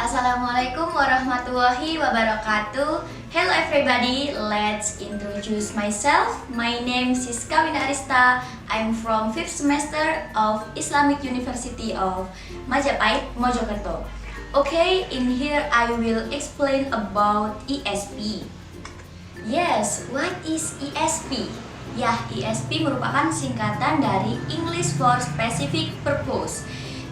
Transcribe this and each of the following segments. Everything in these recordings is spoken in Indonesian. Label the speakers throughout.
Speaker 1: Assalamualaikum warahmatullahi wabarakatuh. Hello everybody, let's introduce myself. My name is Siska Wina Arista. I'm from 5th semester of Islamic University of Majapahit, Mojokerto. Okay, in here I will explain about ESP. Yes, what is ESP? Ya, ESP merupakan singkatan dari English for Specific Purpose.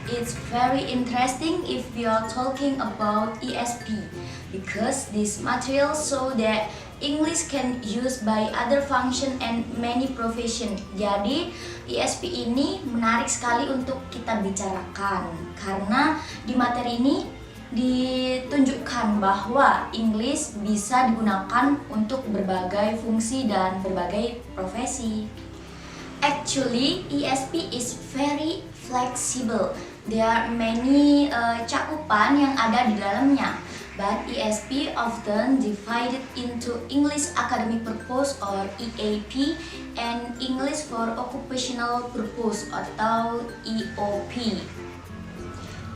Speaker 1: It's very interesting if we are talking about ESP because this material show that English can used by other function and many profession. Jadi ESP ini menarik sekali untuk kita bicarakan karena di materi ini ditunjukkan bahwa English bisa digunakan untuk berbagai fungsi dan berbagai profesi. Actually, ESP is very flexible. There are many cakupan yang ada di dalamnya, but ESP often divided into English Academic Purpose or EAP and English for Occupational Purpose atau EOP.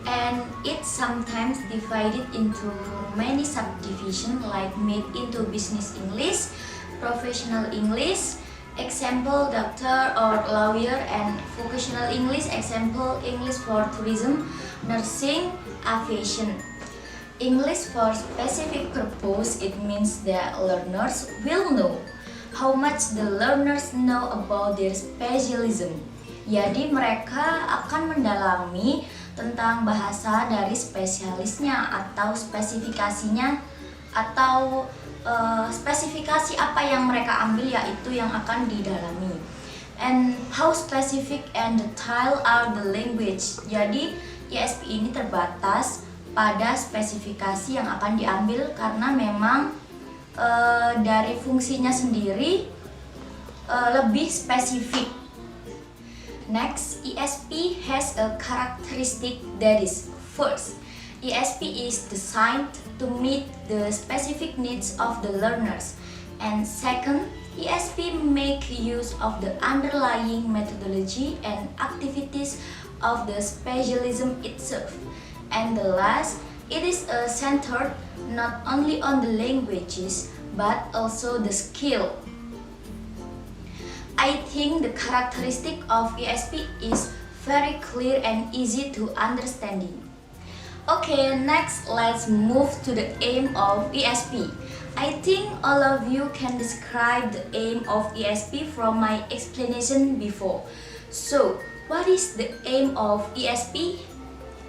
Speaker 1: And it's sometimes divided into many subdivisions like made into Business English, Professional English, example doctor or lawyer, and vocational English, example English for tourism, nursing, aviation. English for specific purpose, it means that learners will know how much the learners know about their specialism. Jadi mereka akan mendalami tentang bahasa dari spesialisnya atau spesifikasinya atau spesifikasi apa yang mereka ambil, yaitu yang akan didalami. And how specific and detailed are the language. Jadi ESP ini terbatas pada spesifikasi yang akan diambil karena memang dari fungsinya sendiri lebih spesifik. Next, ESP has a characteristic that is, first, ESP is designed to meet the specific needs of the learners. And second, ESP make use of the underlying methodology and activities of the specialism itself. And the last, it is centered not only on the languages but also the skill. I think the characteristic of ESP is very clear and easy to understanding. Okay, next let's move to the aim of ESP. I think all of you can describe the aim of ESP from my explanation before. So, what is the aim of ESP?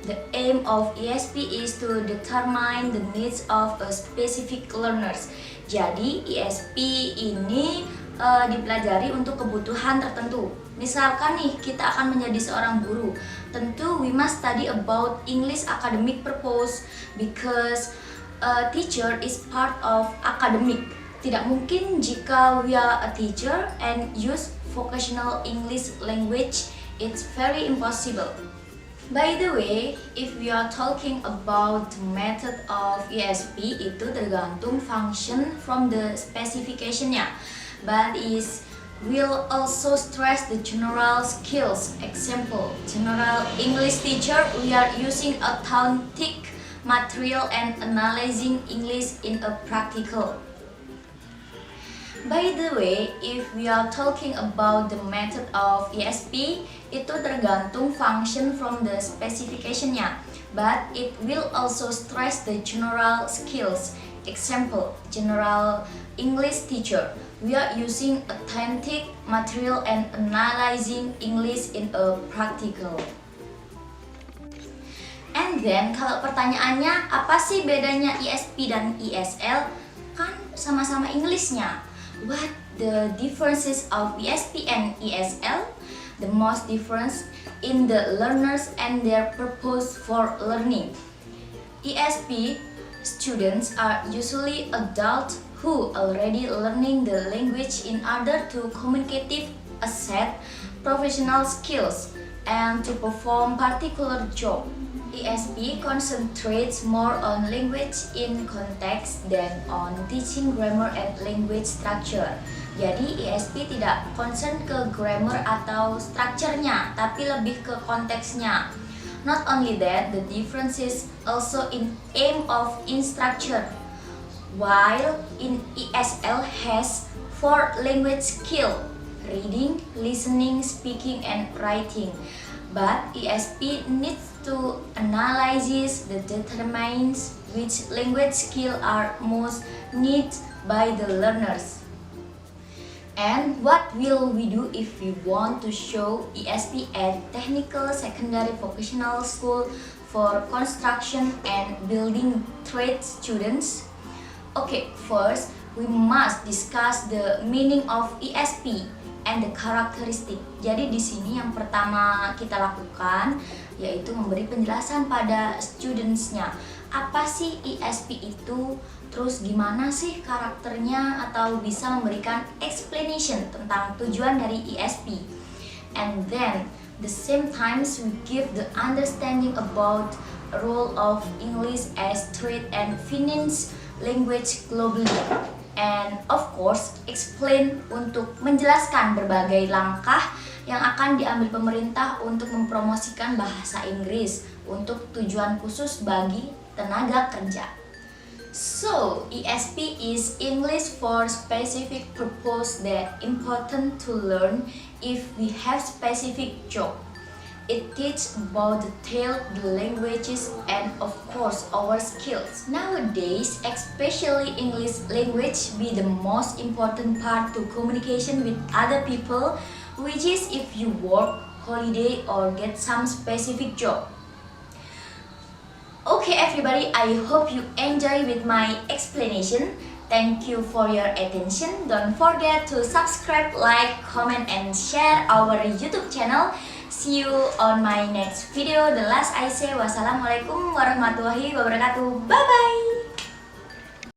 Speaker 1: The aim of ESP is to determine the needs of a specific learners. Jadi ESP ini dipelajari untuk kebutuhan tertentu. Misalkan nih kita akan menjadi seorang guru, tentu we must study about English academic purpose because a teacher is part of academic. Tidak mungkin jika we are a teacher and use vocational English language, it's very impossible. By the way, if we are talking about the method of ESP, itu tergantung function from the specification-nya. But will also stress the general skills. Example, general English teacher, we are using authentic material and analyzing English in a practical. By the way, if we are talking about the method of ESP, itu tergantung function from the specification-nya, but it will also stress the general skills. Example, general English teacher, we are using authentic material and analyzing English in a practical. And then, kalau pertanyaannya apa sih bedanya ESP dan ESL? Kan sama-sama Englishnya. What the differences of ESP and ESL? The most difference in the learners and their purpose for learning. ESP students are usually adults who already learning the language in order to communicative asset professional skills and to perform particular job. ESP concentrates more on language in context than on teaching grammar and language structure. Jadi ESP tidak concern ke grammar atau structure-nya, tapi lebih ke konteksnya. Not only that, the differences also in aim of instruction. While in ESL has 4 language skill: reading, listening, speaking, and writing. But ESP needs to analyze the determines which language skill are most needed by the learners. And what will we do if we want to show ESP at Technical Secondary Vocational School for construction and building trade students? Okay, first we must discuss the meaning of ESP and the characteristic. Jadi di sini yang pertama kita lakukan yaitu memberi penjelasan pada studentsnya. Apa sih ESP itu? Terus gimana sih karakternya, atau bisa memberikan explanation tentang tujuan dari ESP. And then the same times we give the understanding about role of English as trade and finance language globally. And of course explain untuk menjelaskan berbagai langkah yang akan diambil pemerintah untuk mempromosikan bahasa Inggris untuk tujuan khusus bagi tenaga kerja. So, ESP is English for specific purpose that important to learn if we have specific job. It teaches about the languages and of course our skills. Nowadays, especially English language be the most important part to communication with other people, which is if you work, holiday, or get some specific job. Okay everybody, I hope you enjoy with my explanation. Thank you for your attention. Don't forget to subscribe, like, comment, and share our YouTube channel. See you on my next video. The last I say, wassalamualaikum warahmatullahi wabarakatuh. Bye bye.